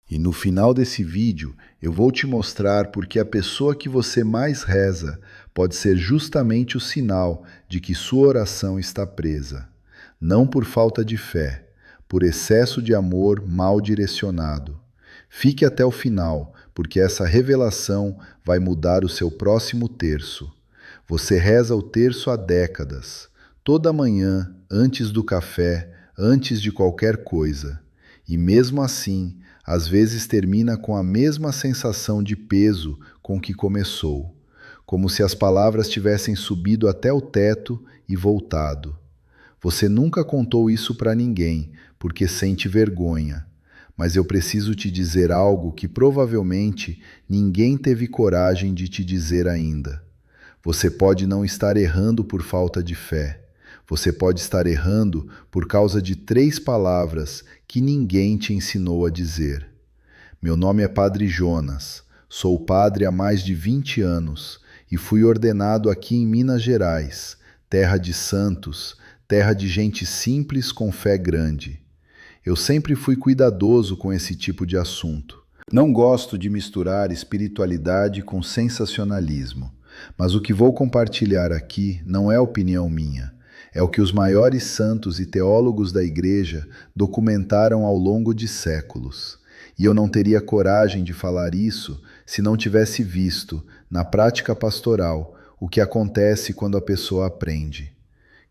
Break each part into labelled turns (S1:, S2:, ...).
S1: E no final desse vídeo, eu vou te mostrar porque a pessoa que você mais reza pode ser justamente o sinal de que sua oração está presa. Não por falta de fé, por excesso de amor mal direcionado. Fique até o final, porque essa revelação vai mudar o seu próximo terço. Você reza o terço há décadas, toda manhã, antes do café, antes de qualquer coisa. E mesmo assim, às vezes termina com a mesma sensação de peso com que começou, como se as palavras tivessem subido até o teto e voltado. Você nunca contou isso para ninguém, porque sente vergonha. Mas eu preciso te dizer algo que provavelmente ninguém teve coragem de te dizer ainda. Você pode não estar errando por falta de fé. Você pode estar errando por causa de 3 palavras que ninguém te ensinou a dizer. Meu nome é Padre Jonas, sou padre há mais de 20 anos e fui ordenado aqui em Minas Gerais, terra de santos, terra de gente simples com fé grande. Eu sempre fui cuidadoso com esse tipo de assunto. Não gosto de misturar espiritualidade com sensacionalismo, mas o que vou compartilhar aqui não é opinião minha. É o que os maiores santos e teólogos da Igreja documentaram ao longo de séculos. E eu não teria coragem de falar isso se não tivesse visto, na prática pastoral, o que acontece quando a pessoa aprende.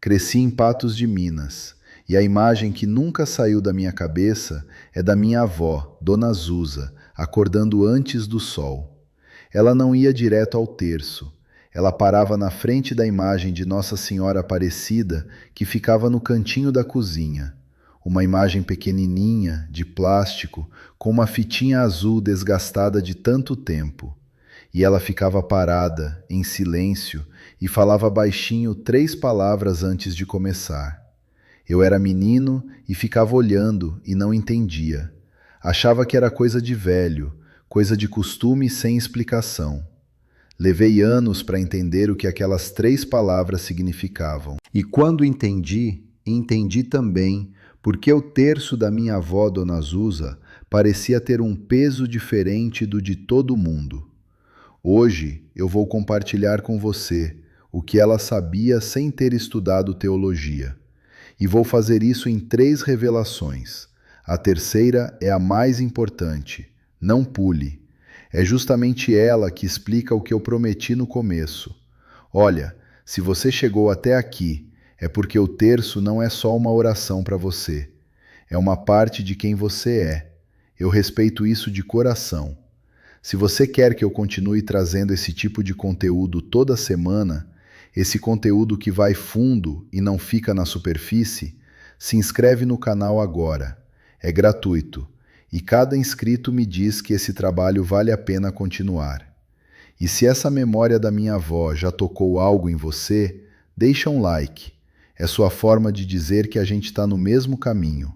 S1: Cresci em Patos de Minas, e a imagem que nunca saiu da minha cabeça é da minha avó, Dona Zusa, acordando antes do sol. Ela não ia direto ao terço. Ela parava na frente da imagem de Nossa Senhora Aparecida, que ficava no cantinho da cozinha. Uma imagem pequenininha, de plástico, com uma fitinha azul desgastada de tanto tempo. E ela ficava parada, em silêncio, e falava baixinho 3 palavras antes de começar. Eu era menino e ficava olhando e não entendia. Achava que era coisa de velho, coisa de costume sem explicação. Levei anos para entender o que aquelas 3 palavras significavam. E quando entendi, entendi também porque o terço da minha avó, Dona Zusa, parecia ter um peso diferente do de todo mundo. Hoje eu vou compartilhar com você o que ela sabia sem ter estudado teologia. E vou fazer isso em 3 revelações. A terceira é a mais importante. Não pule. É justamente ela que explica o que eu prometi no começo. Olha, se você chegou até aqui, é porque o terço não é só uma oração para você. É uma parte de quem você é. Eu respeito isso de coração. Se você quer que eu continue trazendo esse tipo de conteúdo toda semana, esse conteúdo que vai fundo e não fica na superfície, se inscreve no canal agora. É gratuito. E cada inscrito me diz que esse trabalho vale a pena continuar. E se essa memória da minha avó já tocou algo em você, deixa um like. É sua forma de dizer que a gente está no mesmo caminho.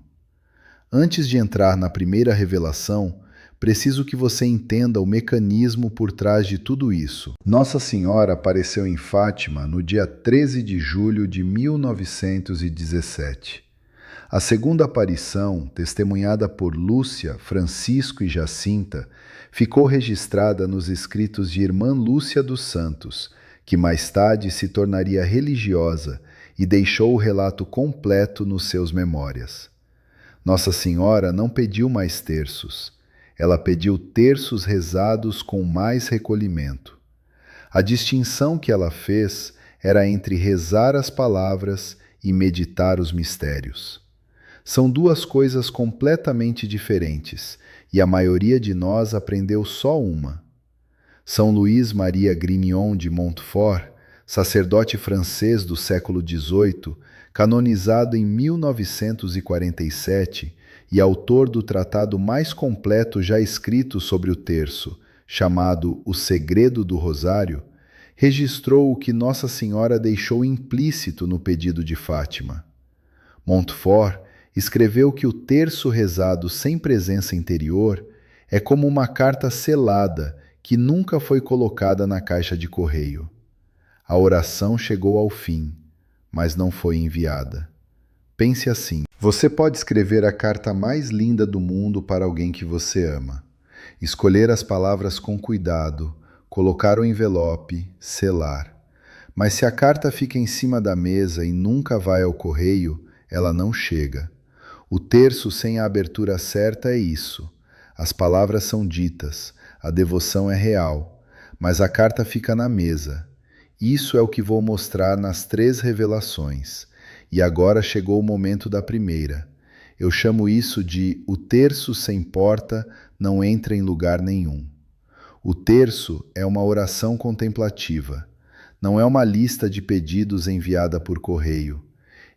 S1: Antes de entrar na primeira revelação, preciso que você entenda o mecanismo por trás de tudo isso. Nossa Senhora apareceu em Fátima no dia 13 de julho de 1917. A segunda aparição, testemunhada por Lúcia, Francisco e Jacinta, ficou registrada nos escritos de Irmã Lúcia dos Santos, que mais tarde se tornaria religiosa e deixou o relato completo nos seus memórias. Nossa Senhora não pediu mais terços. Ela pediu terços rezados com mais recolhimento. A distinção que ela fez era entre rezar as palavras e meditar os mistérios. São 2 coisas completamente diferentes, e a maioria de nós aprendeu só uma. São Luís Maria Grignion de Montfort, sacerdote francês do século XVIII, canonizado em 1947 e autor do tratado mais completo já escrito sobre o terço, chamado O Segredo do Rosário, registrou o que Nossa Senhora deixou implícito no pedido de Fátima. Montfort escreveu que o terço rezado sem presença interior é como uma carta selada que nunca foi colocada na caixa de correio. A oração chegou ao fim, mas não foi enviada. Pense assim: Você pode escrever a carta mais linda do mundo para alguém que você ama. Escolher as palavras com cuidado, colocar o envelope, selar. Mas se a carta fica em cima da mesa e nunca vai ao correio, ela não chega. O terço sem a abertura certa é isso. As palavras são ditas, a devoção é real, mas a carta fica na mesa. Isso é o que vou mostrar nas 3 revelações. E agora chegou o momento da primeira. Eu chamo isso de o terço sem porta não entra em lugar nenhum. O terço é uma oração contemplativa. Não é uma lista de pedidos enviada por correio.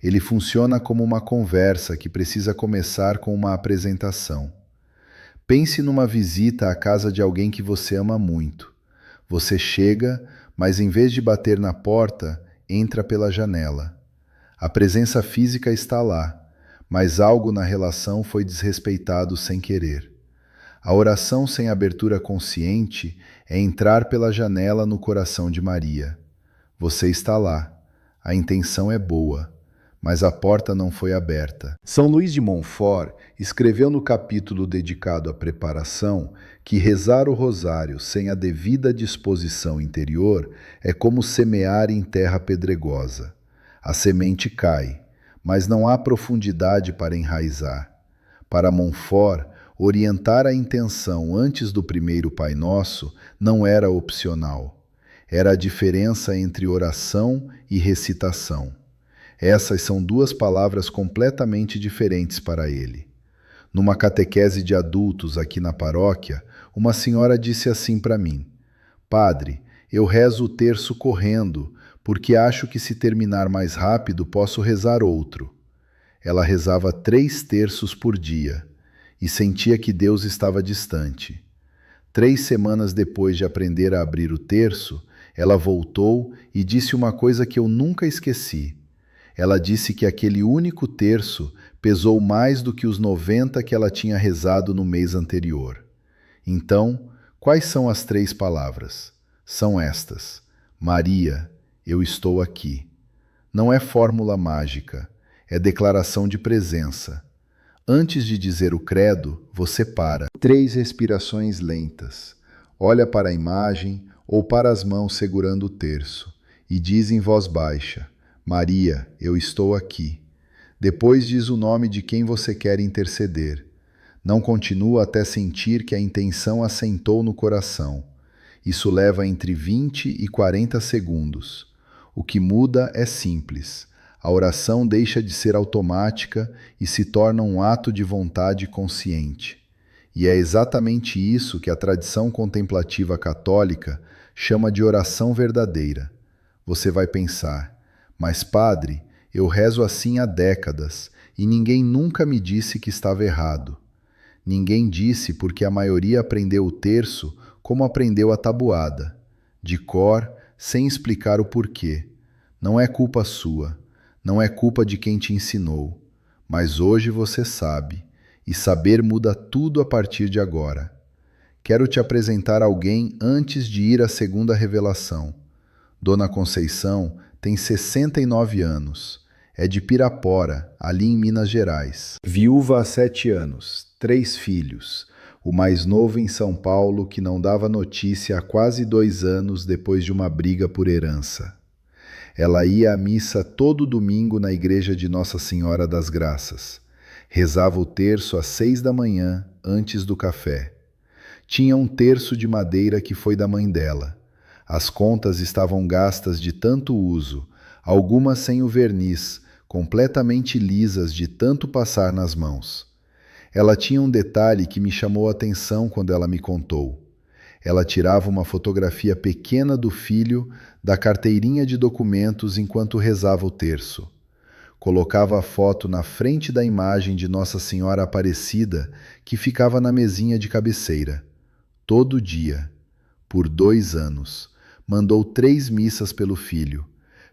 S1: Ele funciona como uma conversa que precisa começar com uma apresentação. Pense numa visita à casa de alguém que você ama muito. Você chega, mas em vez de bater na porta, entra pela janela. A presença física está lá, mas algo na relação foi desrespeitado sem querer. A oração sem abertura consciente é entrar pela janela no coração de Maria. Você está lá. A intenção é boa, mas a porta não foi aberta. São Luís de Montfort escreveu no capítulo dedicado à preparação que rezar o rosário sem a devida disposição interior é como semear em terra pedregosa. A semente cai, mas não há profundidade para enraizar. Para Montfort, orientar a intenção antes do primeiro Pai Nosso não era opcional. Era a diferença entre oração e recitação. Essas são 2 palavras completamente diferentes para ele. Numa catequese de adultos aqui na paróquia, uma senhora disse assim para mim: Padre, eu rezo o terço correndo, porque acho que se terminar mais rápido posso rezar outro. Ela rezava 3 terços por dia e sentia que Deus estava distante. 3 semanas depois de aprender a abrir o terço, ela voltou e disse uma coisa que eu nunca esqueci. Ela disse que aquele único terço pesou mais do que os 90 que ela tinha rezado no mês anterior. Então, quais são as 3 palavras? São estas: Maria, eu estou aqui. Não é fórmula mágica, é declaração de presença. Antes de dizer o credo, você para. 3 respirações lentas. Olha para a imagem ou para as mãos segurando o terço e diz em voz baixa: Maria, eu estou aqui. Depois diz o nome de quem você quer interceder. Não continua até sentir que a intenção assentou no coração. Isso leva entre 20 e 40 segundos. O que muda é simples. A oração deixa de ser automática e se torna um ato de vontade consciente. E é exatamente isso que a tradição contemplativa católica chama de oração verdadeira. Você vai pensar: mas padre, eu rezo assim há décadas e ninguém nunca me disse que estava errado. Ninguém disse porque a maioria aprendeu o terço como aprendeu a tabuada, de cor, sem explicar o porquê. Não é culpa sua, não é culpa de quem te ensinou, mas hoje você sabe, e saber muda tudo a partir de agora. Quero te apresentar alguém antes de ir à segunda revelação. Dona Conceição tem 69 anos. É de Pirapora, ali em Minas Gerais. Viúva há 7 anos, 3 filhos. O mais novo em São Paulo, que não dava notícia há quase 2 anos depois de uma briga por herança. Ela ia à missa todo domingo na igreja de Nossa Senhora das Graças. Rezava o terço às 6 da manhã, antes do café. Tinha um terço de madeira que foi da mãe dela. As contas estavam gastas de tanto uso, algumas sem o verniz, completamente lisas de tanto passar nas mãos. Ela tinha um detalhe que me chamou a atenção quando ela me contou. Ela tirava uma fotografia pequena do filho da carteirinha de documentos enquanto rezava o terço. Colocava a foto na frente da imagem de Nossa Senhora Aparecida, que ficava na mesinha de cabeceira. Todo dia, por 2 anos, mandou 3 missas pelo filho.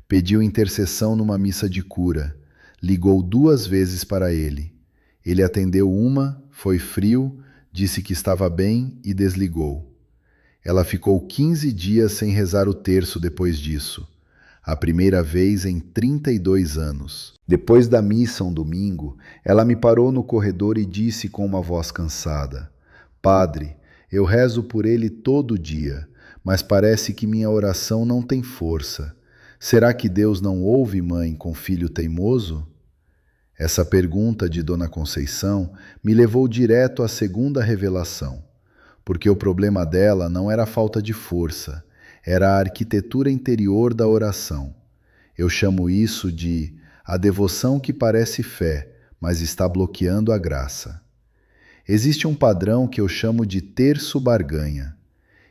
S1: Pediu intercessão numa missa de cura. Ligou 2 vezes para ele. Ele atendeu uma, foi frio, disse que estava bem e desligou. Ela ficou 15 dias sem rezar o terço depois disso. a primeira vez em 32 anos. Depois da missa um domingo, ela me parou no corredor e disse com uma voz cansada: Padre, eu rezo por ele todo dia, mas parece que minha oração não tem força. Será que Deus não ouve mãe com filho teimoso? Essa pergunta de Dona Conceição me levou direto à segunda revelação, porque o problema dela não era a falta de força, era a arquitetura interior da oração. Eu chamo isso de a devoção que parece fé, mas está bloqueando a graça. Existe um padrão que eu chamo de terço-barganha.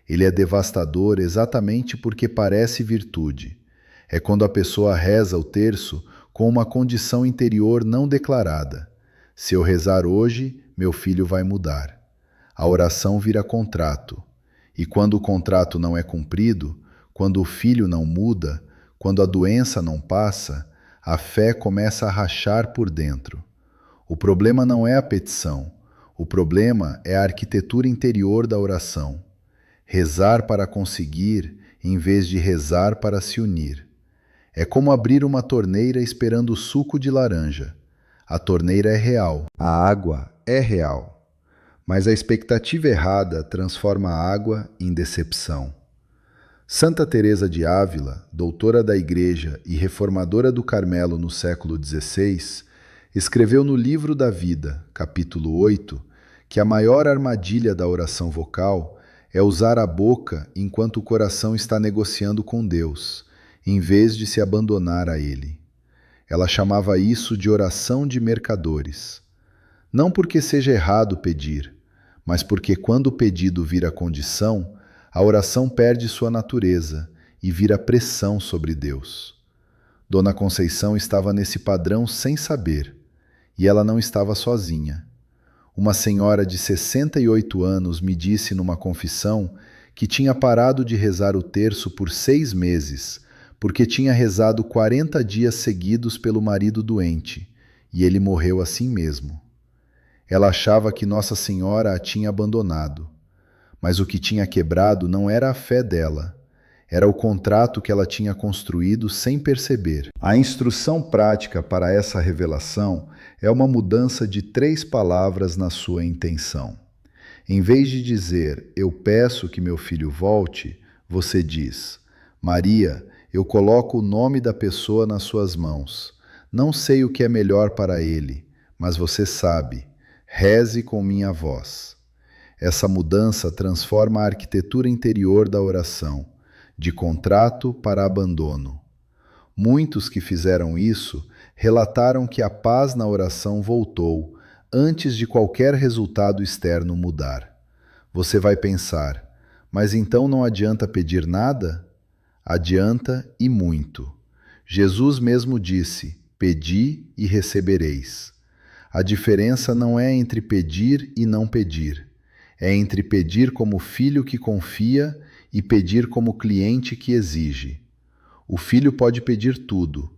S1: Ele é devastador exatamente porque parece virtude. É quando a pessoa reza o terço com uma condição interior não declarada. Se eu rezar hoje, meu filho vai mudar. A oração vira contrato. E quando o contrato não é cumprido, quando o filho não muda, quando a doença não passa, a fé começa a rachar por dentro. O problema não é a petição. O problema é a arquitetura interior da oração. Rezar para conseguir, em vez de rezar para se unir. É como abrir uma torneira esperando suco de laranja. A torneira é real, a água é real. Mas a expectativa errada transforma a água em decepção. Santa Teresa de Ávila, doutora da Igreja e reformadora do Carmelo no século XVI, escreveu no Livro da Vida, capítulo 8, que a maior armadilha da oração vocal é usar a boca enquanto o coração está negociando com Deus, em vez de se abandonar a Ele. Ela chamava isso de oração de mercadores. Não porque seja errado pedir, mas porque quando o pedido vira condição, a oração perde sua natureza e vira pressão sobre Deus. Dona Conceição estava nesse padrão sem saber, e ela não estava sozinha. Uma senhora de 68 anos me disse numa confissão que tinha parado de rezar o terço por 6 meses, porque tinha rezado 40 dias seguidos pelo marido doente, e ele morreu assim mesmo. Ela achava que Nossa Senhora a tinha abandonado, mas o que tinha quebrado não era a fé dela, era o contrato que ela tinha construído sem perceber. A instrução prática para essa revelação é uma mudança de 3 palavras na sua intenção. Em vez de dizer, eu peço que meu filho volte, você diz, Maria, eu coloco o nome da pessoa nas suas mãos. Não sei o que é melhor para ele, mas você sabe. Reze com minha voz. Essa mudança transforma a arquitetura interior da oração, de contrato para abandono. Muitos que fizeram isso relataram que a paz na oração voltou antes de qualquer resultado externo mudar. Você vai pensar, mas então não adianta pedir nada? Adianta e muito. Jesus mesmo disse, pedi e recebereis. A diferença não é entre pedir e não pedir. É entre pedir como filho que confia e pedir como cliente que exige. O filho pode pedir tudo,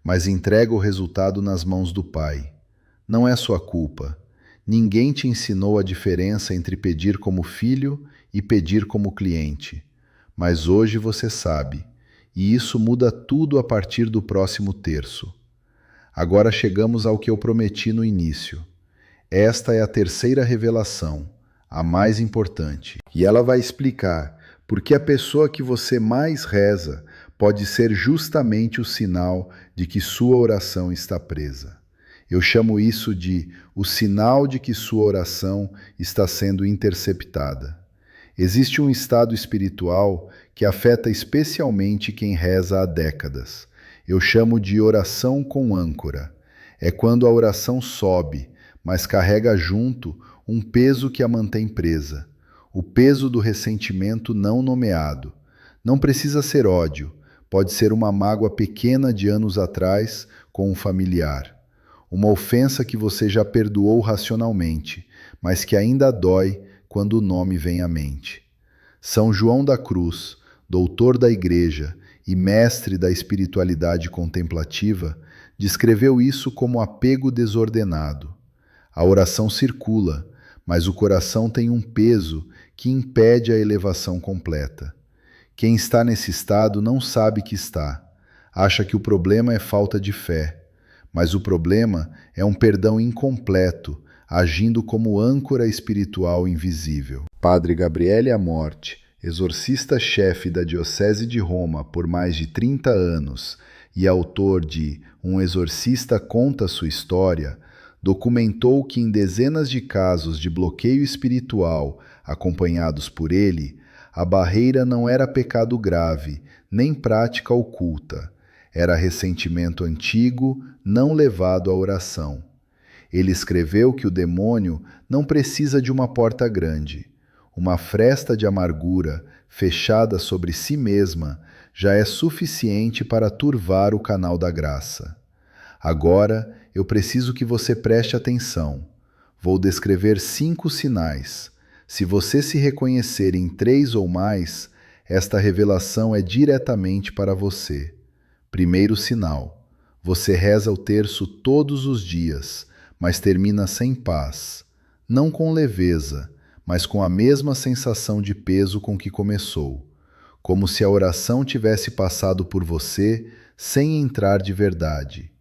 S1: mas entrega o resultado nas mãos do pai. Não é sua culpa. Ninguém te ensinou a diferença entre pedir como filho e pedir como cliente. Mas hoje você sabe, e isso muda tudo a partir do próximo terço. Agora chegamos ao que eu prometi no início. Esta é a terceira revelação, a mais importante. E ela vai explicar por que a pessoa que você mais reza pode ser justamente o sinal de que sua oração está presa. Eu chamo isso de o sinal de que sua oração está sendo interceptada. Existe um estado espiritual que afeta especialmente quem reza há décadas. Eu chamo de oração com âncora. É quando a oração sobe, mas carrega junto um peso que a mantém presa. O peso do ressentimento não nomeado. Não precisa ser ódio, pode ser uma mágoa pequena de anos atrás com um familiar. Uma ofensa que você já perdoou racionalmente, mas que ainda dói quando o nome vem à mente. São João da Cruz, doutor da Igreja e mestre da espiritualidade contemplativa, descreveu isso como apego desordenado. A oração circula, mas o coração tem um peso que impede a elevação completa. Quem está nesse estado não sabe que está. Acha que o problema é falta de fé, mas o problema é um perdão incompleto, agindo como âncora espiritual invisível. Padre Gabriele Amorte, exorcista-chefe da Diocese de Roma por mais de 30 anos e autor de Um Exorcista Conta Sua História, documentou que em dezenas de casos de bloqueio espiritual acompanhados por ele, a barreira não era pecado grave, nem prática oculta. Era ressentimento antigo, não levado à oração. Ele escreveu que o demônio não precisa de uma porta grande. Uma fresta de amargura, fechada sobre si mesma, já é suficiente para turvar o canal da graça. Agora, eu preciso que você preste atenção. Vou descrever 5 sinais. Se você se reconhecer em 3 ou mais, esta revelação é diretamente para você. Primeiro sinal: você reza o terço todos os dias, mas termina sem paz. Não com leveza, mas com a mesma sensação de peso com que começou. Como se a oração tivesse passado por você sem entrar de verdade.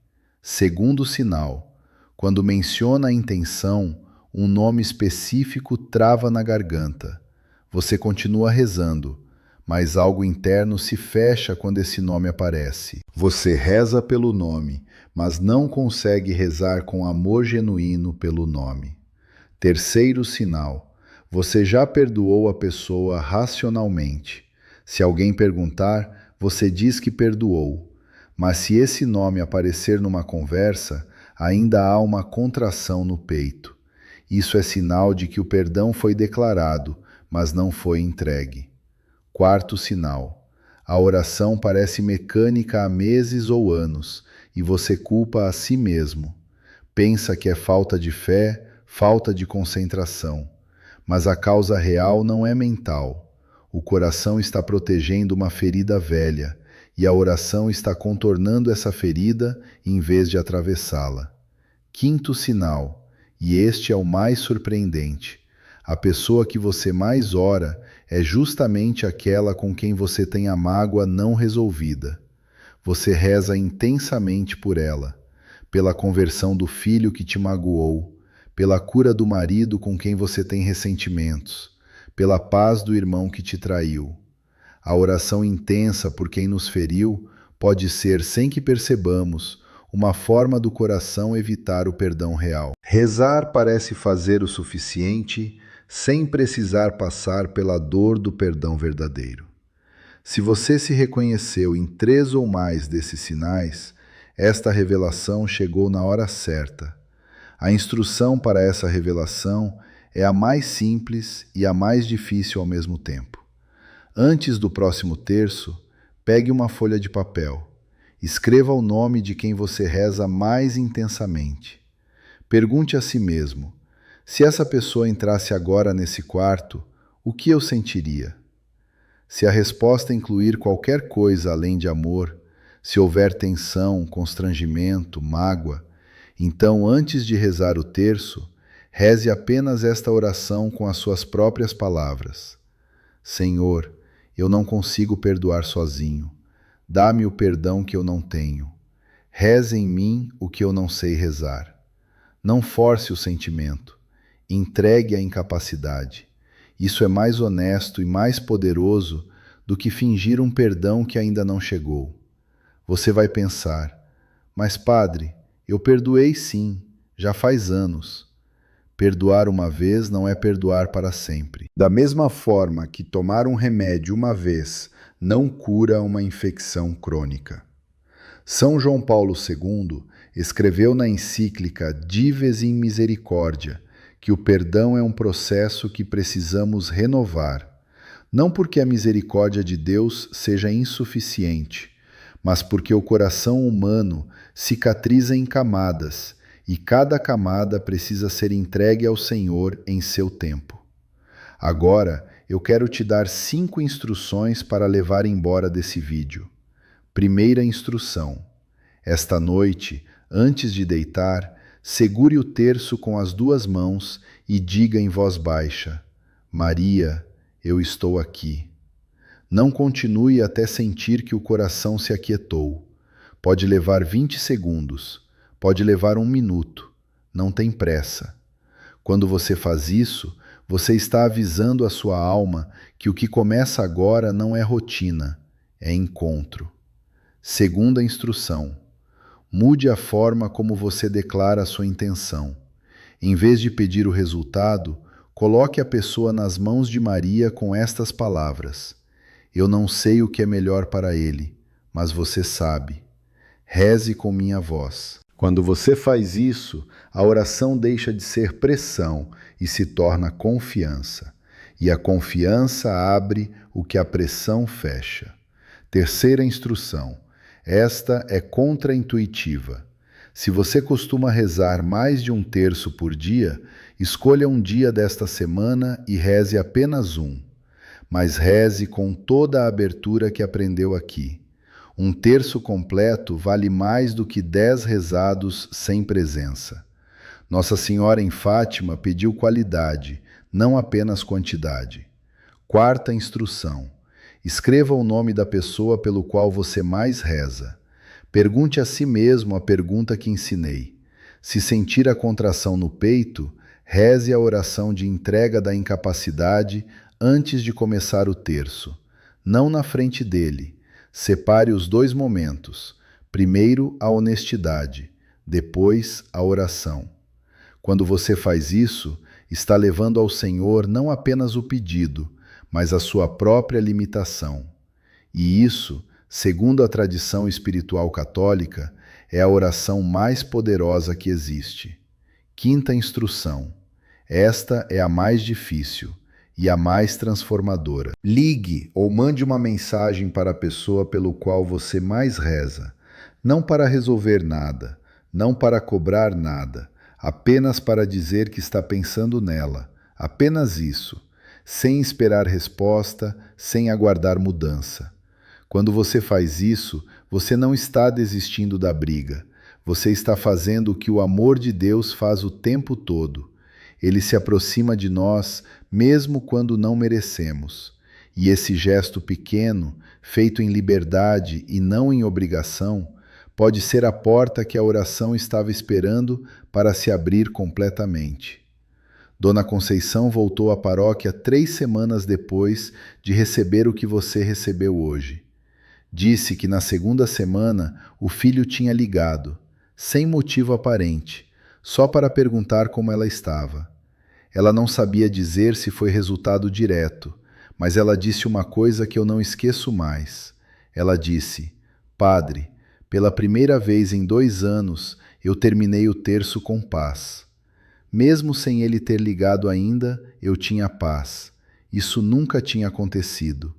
S1: Segundo sinal: quando menciona a intenção, um nome específico trava na garganta. Você continua rezando, mas algo interno se fecha quando esse nome aparece. Você reza pelo nome, mas não consegue rezar com amor genuíno pelo nome. Terceiro sinal: você já perdoou a pessoa racionalmente. Se alguém perguntar, você diz que perdoou. Mas se esse nome aparecer numa conversa, ainda há uma contração no peito. Isso é sinal de que o perdão foi declarado, mas não foi entregue. Quarto sinal: a oração parece mecânica há meses ou anos, e você culpa a si mesmo. Pensa que é falta de fé, falta de concentração. Mas a causa real não é mental. O coração está protegendo uma ferida velha, e a oração está contornando essa ferida em vez de atravessá-la. Quinto sinal, e este é o mais surpreendente: a pessoa que você mais ora é justamente aquela com quem você tem a mágoa não resolvida. Você reza intensamente por ela, pela conversão do filho que te magoou, pela cura do marido com quem você tem ressentimentos, pela paz do irmão que te traiu. A oração intensa por quem nos feriu pode ser, sem que percebamos, uma forma do coração evitar o perdão real. Rezar parece fazer o suficiente sem precisar passar pela dor do perdão verdadeiro. Se você se reconheceu em 3 ou mais desses sinais, esta revelação chegou na hora certa. A instrução para essa revelação é a mais simples e a mais difícil ao mesmo tempo. Antes do próximo terço, pegue uma folha de papel. Escreva o nome de quem você reza mais intensamente. Pergunte a si mesmo: se essa pessoa entrasse agora nesse quarto, o que eu sentiria? Se a resposta incluir qualquer coisa além de amor, se houver tensão, constrangimento, mágoa, então, antes de rezar o terço, reze apenas esta oração com as suas próprias palavras. Senhor, eu não consigo perdoar sozinho. Dá-me o perdão que eu não tenho. Reze em mim o que eu não sei rezar. Não force o sentimento. Entregue a incapacidade. Isso é mais honesto e mais poderoso do que fingir um perdão que ainda não chegou. Você vai pensar: mas padre, eu perdoei sim, já faz anos. Perdoar uma vez não é perdoar para sempre. Da mesma forma que tomar um remédio uma vez não cura uma infecção crônica. São João Paulo II escreveu na encíclica Dives in Misericordia que o perdão é um processo que precisamos renovar, não porque a misericórdia de Deus seja insuficiente, mas porque o coração humano cicatriza em camadas e cada camada precisa ser entregue ao Senhor em seu tempo. Agora, eu quero te dar 5 instruções para levar embora desse vídeo. Primeira instrução: esta noite, antes de deitar, segure o terço com as 2 mãos e diga em voz baixa: Maria, eu estou aqui. Não continue até sentir que o coração se aquietou. Pode levar 20 segundos, pode levar 1 minuto, não tem pressa. Quando você faz isso, você está avisando a sua alma que o que começa agora não é rotina, é encontro. Segunda instrução: mude a forma como você declara a sua intenção. Em vez de pedir o resultado, coloque a pessoa nas mãos de Maria com estas palavras: eu não sei o que é melhor para ele, mas você sabe. Reze com minha voz. Quando você faz isso, a oração deixa de ser pressão e se torna confiança. E a confiança abre o que a pressão fecha. Terceira instrução. Esta é contraintuitiva. Se você costuma rezar mais de 1/3 por dia, escolha um dia desta semana e reze apenas um. Mas reze com toda a abertura que aprendeu aqui. 1/3 completo vale mais do que 10 rezados sem presença. Nossa Senhora em Fátima pediu qualidade, não apenas quantidade. Quarta instrução: escreva o nome da pessoa pelo qual você mais reza. Pergunte a si mesmo a pergunta que ensinei. Se sentir a contração no peito, reze a oração de entrega da incapacidade antes de começar o terço. Não na frente dele. Separe os 2 momentos. Primeiro a honestidade, depois a oração. Quando você faz isso, está levando ao Senhor não apenas o pedido, mas a sua própria limitação. E isso, segundo a tradição espiritual católica, é a oração mais poderosa que existe. Quinta instrução. Esta é a mais difícil e a mais transformadora. Ligue ou mande uma mensagem para a pessoa pelo qual você mais reza, não para resolver nada, não para cobrar nada, apenas para dizer que está pensando nela, apenas isso, sem esperar resposta, sem aguardar mudança. Quando você faz isso, você não está desistindo da briga, você está fazendo o que o amor de Deus faz o tempo todo. Ele se aproxima de nós mesmo quando não merecemos. E esse gesto pequeno, feito em liberdade e não em obrigação, pode ser a porta que a oração estava esperando para se abrir completamente. Dona Conceição voltou à paróquia 3 semanas depois de receber o que você recebeu hoje. Disse que na segunda semana o filho tinha ligado, sem motivo aparente, só para perguntar como ela estava. Ela não sabia dizer se foi resultado direto, mas ela disse uma coisa que eu não esqueço mais. Ela disse: Padre, pela primeira vez em 2 anos, eu terminei o terço com paz. Mesmo sem ele ter ligado ainda, eu tinha paz. Isso nunca tinha acontecido.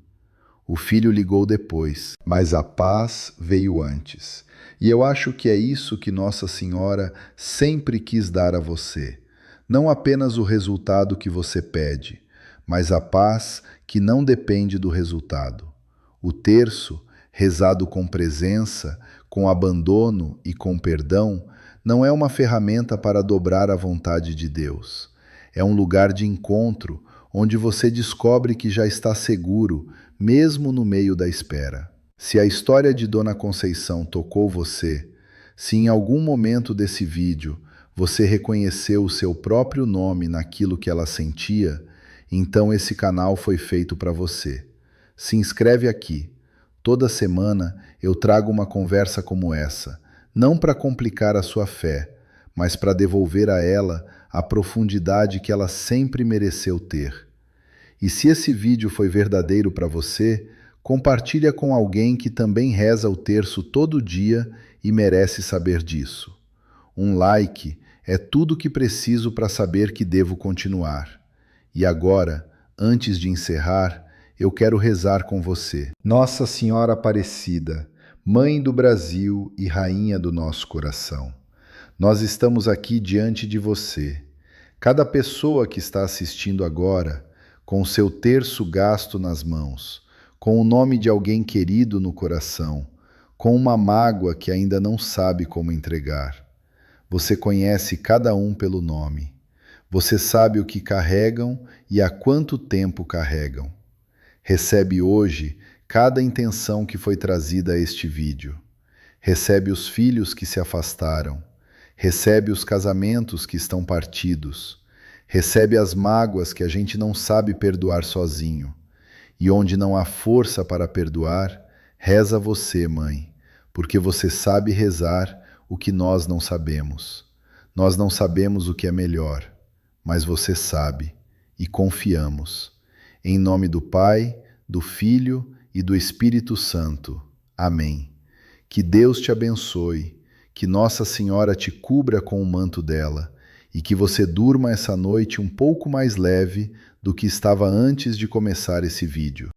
S1: O filho ligou depois, mas a paz veio antes. E eu acho que é isso que Nossa Senhora sempre quis dar a você. Não apenas o resultado que você pede, mas a paz que não depende do resultado. O terço, rezado com presença, com abandono e com perdão, não é uma ferramenta para dobrar a vontade de Deus. É um lugar de encontro onde você descobre que já está seguro, mesmo no meio da espera. Se a história de Dona Conceição tocou você, se em algum momento desse vídeo você reconheceu o seu próprio nome naquilo que ela sentia, então esse canal foi feito para você. Se inscreve aqui. Toda semana eu trago uma conversa como essa, não para complicar a sua fé, mas para devolver a ela a profundidade que ela sempre mereceu ter. E se esse vídeo foi verdadeiro para você, compartilha com alguém que também reza o terço todo dia e merece saber disso. Um like é tudo o que preciso para saber que devo continuar. E agora, antes de encerrar, eu quero rezar com você. Nossa Senhora Aparecida, Mãe do Brasil e Rainha do nosso coração, nós estamos aqui diante de você. Cada pessoa que está assistindo agora, com o seu terço gasto nas mãos, com o nome de alguém querido no coração, com uma mágoa que ainda não sabe como entregar. Você conhece cada um pelo nome. Você sabe o que carregam e há quanto tempo carregam. Recebe hoje cada intenção que foi trazida a este vídeo. recebe os filhos que se afastaram, recebe os casamentos que estão partidos, recebe as mágoas que a gente não sabe perdoar sozinho. E onde não há força para perdoar, reza você, mãe, porque você sabe rezar o que nós não sabemos. Nós não sabemos o que é melhor, mas você sabe, e confiamos. Em nome do Pai, do Filho e do Espírito Santo. Amém. Que Deus te abençoe, que Nossa Senhora te cubra com o manto dela, e que você durma essa noite um pouco mais leve do que estava antes de começar esse vídeo.